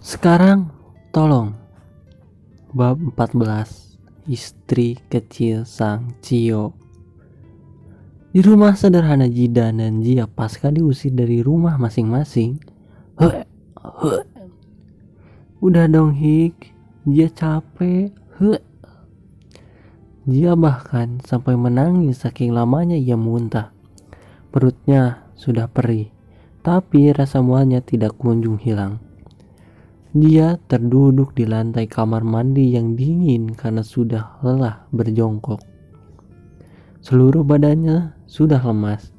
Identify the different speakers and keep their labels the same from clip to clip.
Speaker 1: Sekarang tolong, bab 14, istri kecil sang Cio. Di rumah sederhana Jidan dan Jia pasca diusir dari rumah masing-masing. Udah dong Hik, Jia capek. Jia bahkan sampai menangis saking lamanya ia muntah. Perutnya sudah perih, tapi rasa mualnya tidak kunjung hilang. Dia terduduk di lantai kamar mandi yang dingin karena sudah lelah berjongkok. Seluruh badannya sudah lemas.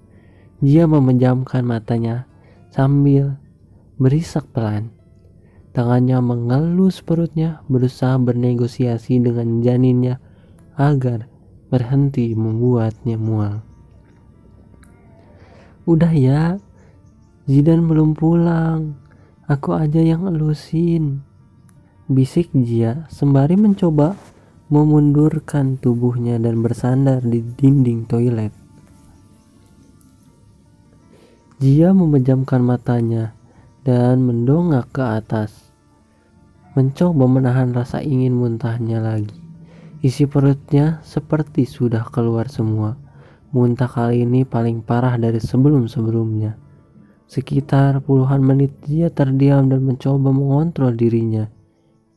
Speaker 1: Dia memejamkan matanya sambil berisak pelan. Tangannya mengelus perutnya, berusaha bernegosiasi dengan janinnya agar berhenti membuatnya mual. Udah ya, Zidan belum pulang. Aku aja yang elusin, bisik Jia sembari mencoba memundurkan tubuhnya dan bersandar di dinding toilet. Jia memejamkan matanya dan mendongak ke atas, mencoba menahan rasa ingin muntahnya lagi. Isi perutnya seperti sudah keluar semua. Muntah kali ini paling parah dari sebelum-sebelumnya. Sekitar puluhan menit Jia terdiam dan mencoba mengontrol dirinya.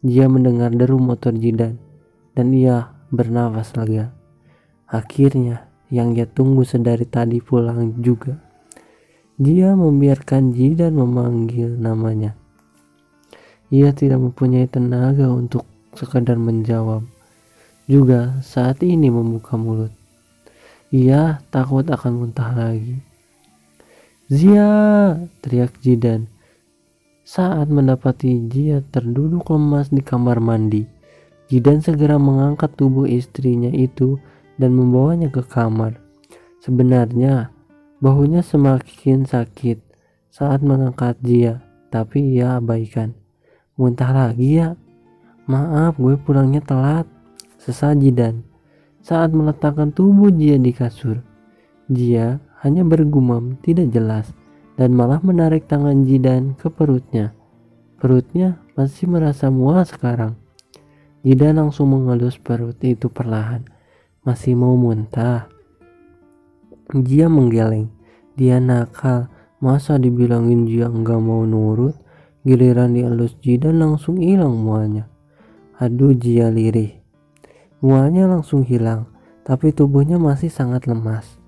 Speaker 1: Jia mendengar deru motor Jidan dan ia bernafas lega. Akhirnya yang ia tunggu sedari tadi pulang juga. Jia membiarkan Jidan memanggil namanya. Ia tidak mempunyai tenaga untuk sekadar menjawab. Juga saat ini membuka mulut. Ia takut akan muntah lagi. Zia, teriak Jidan saat mendapati Jia terduduk lemas di kamar mandi. Jidan segera mengangkat tubuh istrinya itu dan membawanya ke kamar. Sebenarnya bahunya semakin sakit saat mengangkat Jia, tapi ia abaikan. Muntah lagi ya? Maaf, gue pulangnya telat, sesal Jidan saat meletakkan tubuh Jia di kasur. Jia hanya bergumam tidak jelas dan malah menarik tangan Jidan ke perutnya. Perutnya masih merasa mual sekarang. Jidan langsung mengelus perut itu perlahan. Masih mau muntah. Jia menggeleng. Dia nakal. Masa dibilangin Jia enggak mau nurut, giliran dielus Jidan langsung hilang mualnya. Aduh, Jia lirih. Mualnya langsung hilang, tapi tubuhnya masih sangat lemas.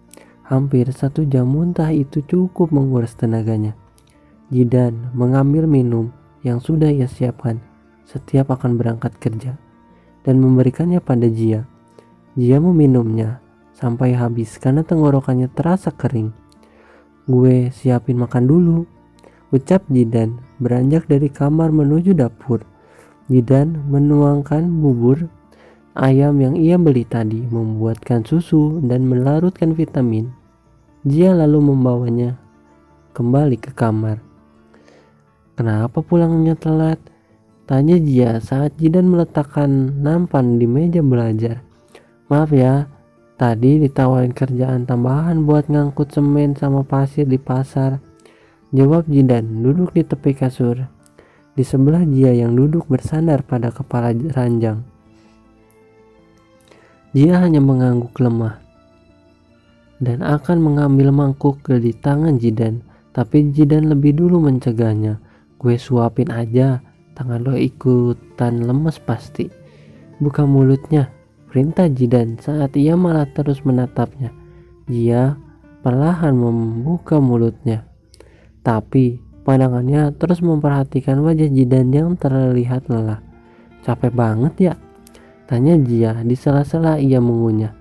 Speaker 1: Hampir 1 jam muntah itu cukup menguras tenaganya. Jidan mengambil minum yang sudah ia siapkan setiap akan berangkat kerja dan memberikannya pada Jia. Jia meminumnya sampai habis karena tenggorokannya terasa kering. Gue siapin makan dulu, ucap Jidan beranjak dari kamar menuju dapur. Jidan menuangkan bubur ayam yang ia beli tadi, membuatkan susu dan melarutkan vitamin. Jia lalu membawanya kembali ke kamar. Kenapa pulangnya telat? Tanya Jia saat Jidan meletakkan nampan di meja belajar. Maaf ya, tadi ditawarin kerjaan tambahan buat ngangkut semen sama pasir di pasar, jawab Jidan duduk di tepi kasur di sebelah Jia yang duduk bersandar pada kepala ranjang. Jia hanya mengangguk lemah dan akan mengambil mangkuk dari tangan Jidan, tapi Jidan lebih dulu mencegahnya. Gue suapin aja, tangan lo ikutan lemes pasti. Buka mulutnya, perintah Jidan saat ia malah terus menatapnya. Jia perlahan membuka mulutnya, tapi pandangannya terus memperhatikan wajah Jidan yang terlihat lelah. Capek banget ya? Tanya Jia di sela-sela ia mengunyah.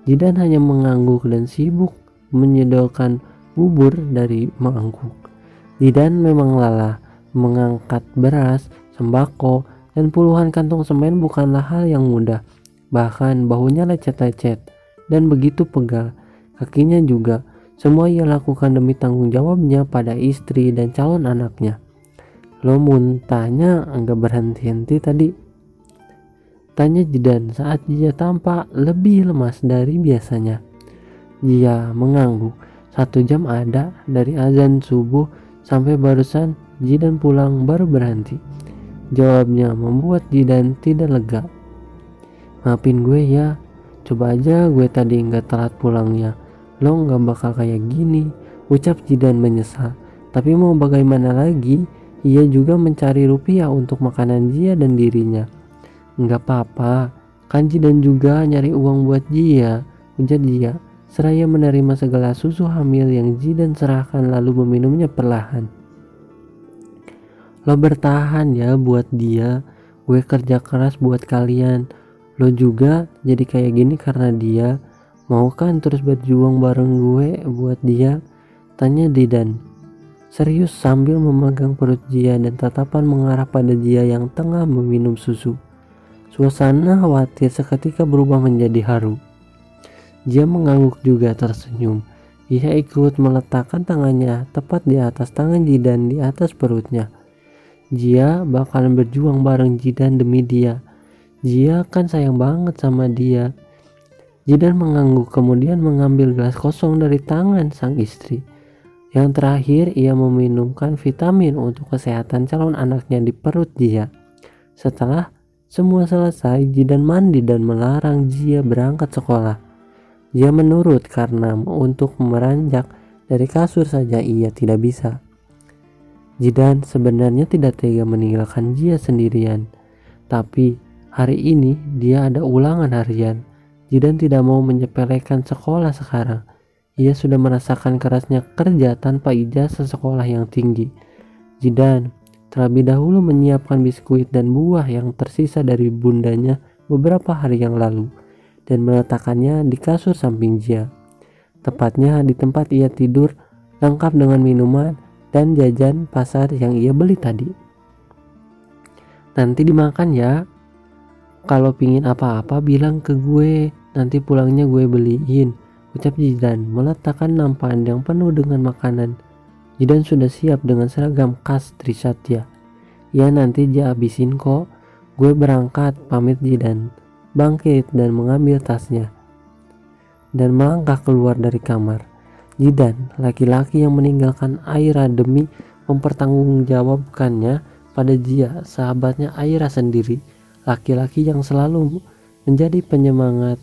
Speaker 1: Jidan hanya mengangguk dan sibuk menyedorkan bubur dari mangkuk. Jidan memang lelah. Mengangkat beras, sembako, dan puluhan kantong semen bukanlah hal yang mudah. Bahkan bahunya lecet-lecet dan begitu pegal. Kakinya juga. Semua ia lakukan demi tanggung jawabnya pada istri dan calon anaknya. Lo muntahnya enggak berhenti-henti tadi? Tanya Jidan saat Jia tampak lebih lemas dari biasanya. Jia mengangguk. 1 jam ada dari azan subuh sampai barusan Jidan pulang baru berhenti. Jawabnya membuat Jidan tidak lega. Maafin gue ya, coba aja gue tadi nggak telat pulangnya, lo nggak bakal kayak gini, ucap Jidan menyesal. Tapi mau bagaimana lagi, ia juga mencari rupiah untuk makanan Jia dan dirinya. Nggak apa-apa, kan Jidan juga nyari uang buat Jia, ujar Jia, seraya menerima segelas susu hamil yang Jidan serahkan lalu meminumnya perlahan. Lo bertahan ya buat dia, gue kerja keras buat kalian. Lo juga jadi kayak gini karena dia, mau kan terus berjuang bareng gue buat dia? Tanya Jidan serius sambil memegang perut Jia dan tatapan mengarah pada Jia yang tengah meminum susu. Suasana khawatir seketika berubah menjadi haru. Jia mengangguk juga tersenyum. Ia ikut meletakkan tangannya tepat di atas tangan Jidan di atas perutnya. Jia bakalan berjuang bareng Jidan demi dia. Jia kan sayang banget sama dia. Jidan mengangguk kemudian mengambil gelas kosong dari tangan sang istri. Yang terakhir ia meminumkan vitamin untuk kesehatan calon anaknya di perut Jia. Setelah semua selesai, Jidan mandi dan melarang Jia berangkat sekolah. Jia menurut karena untuk meranjak dari kasur saja ia tidak bisa. Jidan sebenarnya tidak tega meninggalkan Jia sendirian. Tapi hari ini dia ada ulangan harian. Jidan tidak mau menyepelekan sekolah sekarang. Ia sudah merasakan kerasnya kerja tanpa ijazah sekolah yang tinggi. Jidan terlebih dahulu menyiapkan biskuit dan buah yang tersisa dari bundanya beberapa hari yang lalu dan meletakkannya di kasur samping Jia. Tepatnya di tempat ia tidur, lengkap dengan minuman dan jajan pasar yang ia beli tadi. Nanti dimakan ya. Kalau pingin apa-apa bilang ke gue, nanti pulangnya gue beliin, ucap Jidan meletakkan nampan yang penuh dengan makanan. Jidan sudah siap dengan seragam khas Trisatya. Ya nanti Jia habisin kok, gue berangkat, pamit Jidan. Bangkit dan mengambil tasnya dan melangkah keluar dari kamar. Jidan, laki-laki yang meninggalkan Aira demi mempertanggungjawabkannya pada Jia, sahabatnya Aira sendiri, laki-laki yang selalu menjadi penyemangat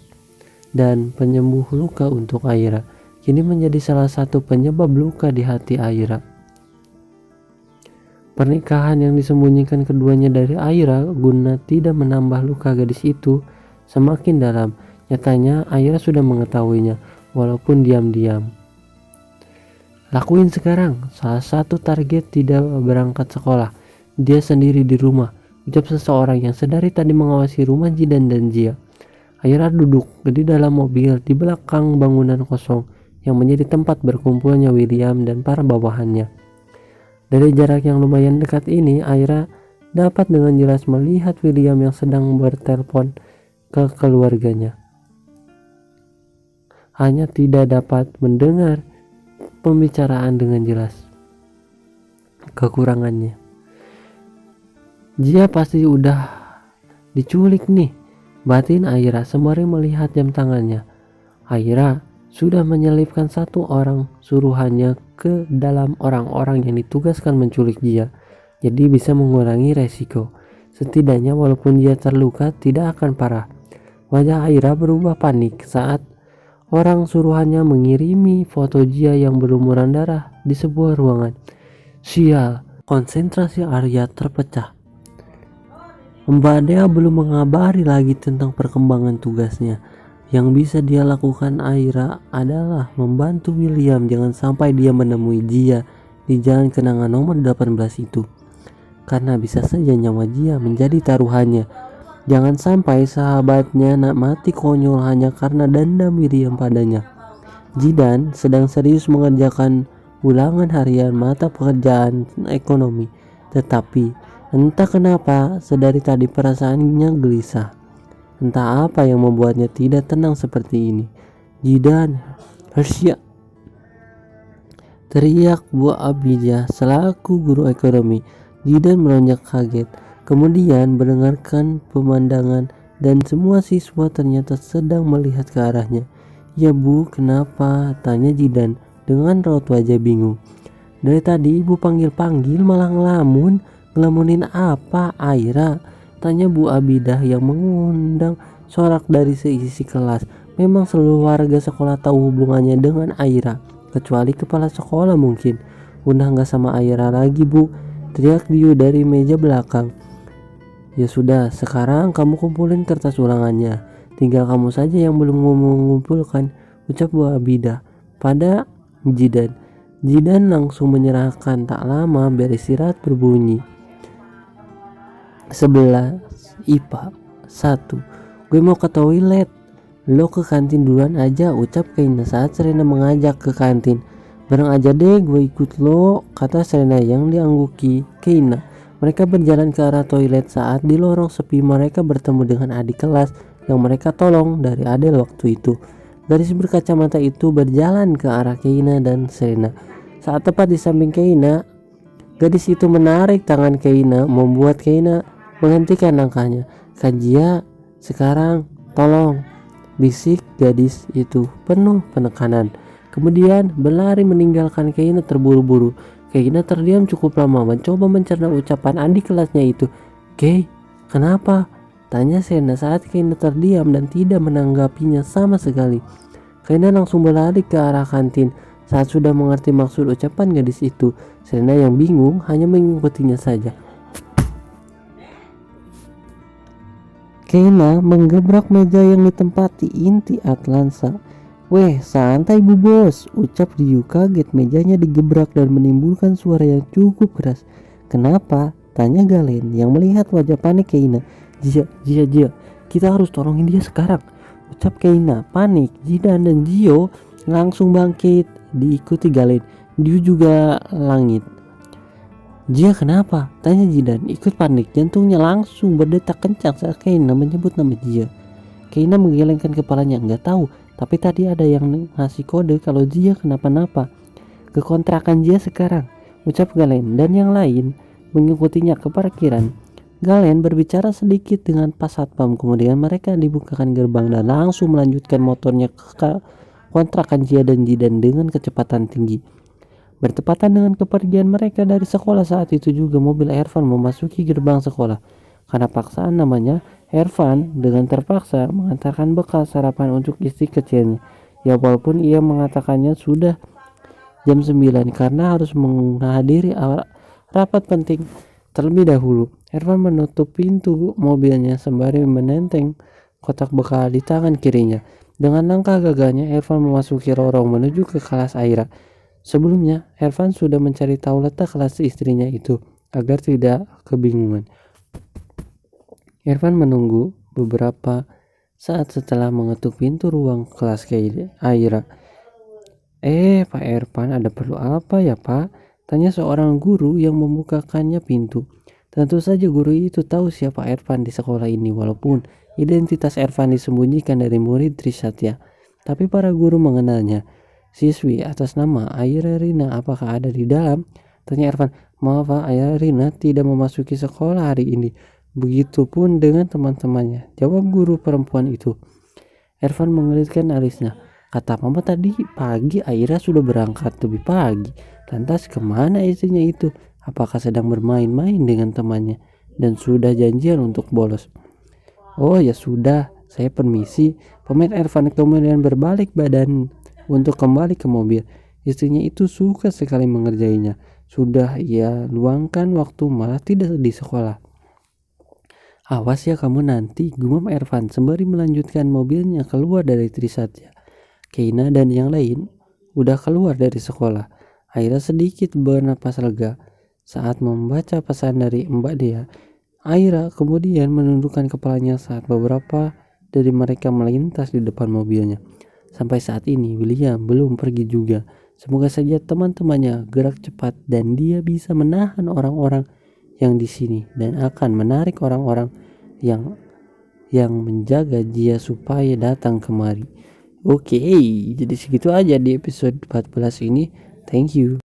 Speaker 1: dan penyembuh luka untuk Aira, kini menjadi salah satu penyebab luka di hati Aira. Pernikahan yang disembunyikan keduanya dari Aira guna tidak menambah luka gadis itu semakin dalam. Nyatanya Aira sudah mengetahuinya walaupun diam-diam. Lakuin sekarang, salah satu target tidak berangkat sekolah. Dia sendiri di rumah, ucap seseorang yang sedari tadi mengawasi rumah Jidan dan Jia. Aira duduk di dalam mobil di belakang bangunan kosong yang menjadi tempat berkumpulnya William dan para bawahannya. Dari jarak yang lumayan dekat ini, Aira dapat dengan jelas melihat William yang sedang bertelepon ke keluarganya. Hanya tidak dapat mendengar pembicaraan dengan jelas. Kekurangannya, Jia pasti udah diculik nih, batin Aira sembari melihat jam tangannya. Aira sudah menyelipkan satu orang suruhannya ke dalam orang-orang yang ditugaskan menculik Jia, jadi bisa mengurangi resiko. Setidaknya walaupun Jia terluka tidak akan parah. Wajah Aira berubah panik saat orang suruhannya mengirimi foto Jia yang berlumuran darah di sebuah ruangan. Sial, konsentrasi Arya terpecah. Mbak Dea belum mengabari lagi tentang perkembangan tugasnya. Yang bisa dia lakukan Aira adalah membantu William jangan sampai dia menemui Jia di jalan kenangan nomor 18 itu. Karena bisa saja nyawa Jia menjadi taruhannya. Jangan sampai sahabatnya nak mati konyol hanya karena dendam William padanya. Jidan sedang serius mengerjakan ulangan harian mata pekerjaan ekonomi. Tetapi entah kenapa sedari tadi perasaannya gelisah. Entah apa yang membuatnya tidak tenang seperti ini. Jidan, Hersya, teriak Bu Abijah selaku guru ekonomi. Jidan melonjak kaget. Kemudian mendengarkan pemandangan dan semua siswa ternyata sedang melihat ke arahnya. Ya Bu, kenapa? Tanya Jidan dengan raut wajah bingung. Dari tadi ibu panggil-panggil malah ngelamun. Ngelamunin apa, Aira? Tanya Bu Abidah yang mengundang sorak dari seisi kelas. Memang seluruh warga sekolah tahu hubungannya dengan Aira, kecuali kepala sekolah mungkin. Udah gak sama Aira lagi, Bu, teriak Diu dari meja belakang. Ya sudah, sekarang kamu kumpulin kertas ulangannya. Tinggal kamu saja yang belum mengumpulkan, ucap Bu Abidah pada Jidan. Jidan langsung menyerahkan. Tak lama beristirahat berbunyi. 11 IPA 1. Gue mau ke toilet. Lo ke kantin duluan aja, ucap Keina saat Serena mengajak ke kantin. Bareng aja deh, gue ikut lo, kata Serena yang diangguki Keina. Mereka berjalan ke arah toilet. Saat di lorong sepi, mereka bertemu dengan adik kelas yang mereka tolong dari Adele waktu itu. Gadis berkacamata itu berjalan ke arah Keina dan Serena. Saat tepat di samping Keina, gadis itu menarik tangan Keina, membuat Keina menghentikan langkahnya. Kajia, sekarang tolong, bisik gadis itu penuh penekanan. Kemudian berlari meninggalkan Keina terburu-buru. Keina terdiam cukup lama mencoba mencerna ucapan adik kelasnya itu. Kei, kenapa? Tanya Serena saat Keina terdiam dan tidak menanggapinya sama sekali. Keina langsung berlari ke arah kantin. Saat sudah mengerti maksud ucapan gadis itu, Serena yang bingung hanya mengikutinya saja. Keina menggebrak meja yang ditempati inti Atlansa. Weh, santai Bu Bos, ucap Diu kaget mejanya digebrak dan menimbulkan suara yang cukup keras. Kenapa? Tanya Galen yang melihat wajah panik Keina. Jia, kita harus tolongin dia sekarang, ucap Keina panik. Jidan dan Jio langsung bangkit diikuti Galen. Diu juga langit. Jia kenapa? Tanya Jidan ikut panik. Jantungnya langsung berdetak kencang saat Keina menyebut nama Jia. Keina menggelengkan kepalanya. Nggak tahu, tapi tadi ada yang ngasih kode kalau Jia kenapa-napa. Ke kontrakan Jia sekarang, ucap Galen dan yang lain mengikutinya ke parkiran. Galen berbicara sedikit dengan pas satpam, kemudian mereka dibukakan gerbang dan langsung melanjutkan motornya ke kontrakan Jia dan Jidan dengan kecepatan tinggi. Bertepatan dengan kepergian mereka dari sekolah saat itu juga mobil Ervan memasuki gerbang sekolah. Karena paksaan namanya, Ervan dengan terpaksa mengantarkan bekal sarapan untuk istri kecilnya. Ya walaupun ia mengatakannya sudah jam 9 karena harus menghadiri rapat penting terlebih dahulu. Ervan menutup pintu mobilnya sembari menenteng kotak bekal di tangan kirinya. Dengan langkah gagahnya, Ervan memasuki lorong menuju ke kelas Aira. Sebelumnya, Ervan sudah mencari tahu letak kelas istrinya itu agar tidak kebingungan. Ervan menunggu beberapa saat setelah mengetuk pintu ruang kelas Aira. Pak Ervan, ada perlu apa ya Pak? Tanya seorang guru yang membukakannya pintu. Tentu saja guru itu tahu siapa Ervan di sekolah ini walaupun identitas Ervan disembunyikan dari murid Trisatya. Tapi para guru mengenalnya. Siswi atas nama Aira Rina, apakah ada di dalam? Tanya Ervan. Maaf Pak, Aira Rina tidak memasuki sekolah hari ini. Begitupun dengan teman-temannya, jawab guru perempuan itu. Ervan mengelitkan alisnya. Kata mama tadi pagi Aira sudah berangkat lebih pagi. Lantas kemana istrinya itu? Apakah sedang bermain-main dengan temannya dan sudah janjian untuk bolos? Oh ya sudah, saya permisi. Pemain Ervan kemudian berbalik badan untuk kembali ke mobil. Istrinya itu suka sekali mengerjainya. Sudah ia luangkan waktu malah tidak di sekolah. Awas ya kamu nanti, gumam Ervan sembari melanjutkan mobilnya keluar dari Trisatya. Keina dan yang lain udah keluar dari sekolah. Aira sedikit bernapas lega saat membaca pesan dari Mbak Dea. Aira kemudian menundukkan kepalanya saat beberapa dari mereka melintas di depan mobilnya. Sampai saat ini William belum pergi juga. Semoga saja teman-temannya gerak cepat dan dia bisa menahan orang-orang yang di sini dan akan menarik orang-orang yang menjaga dia supaya datang kemari. Oke, jadi segitu aja di episode 14 ini. Thank you.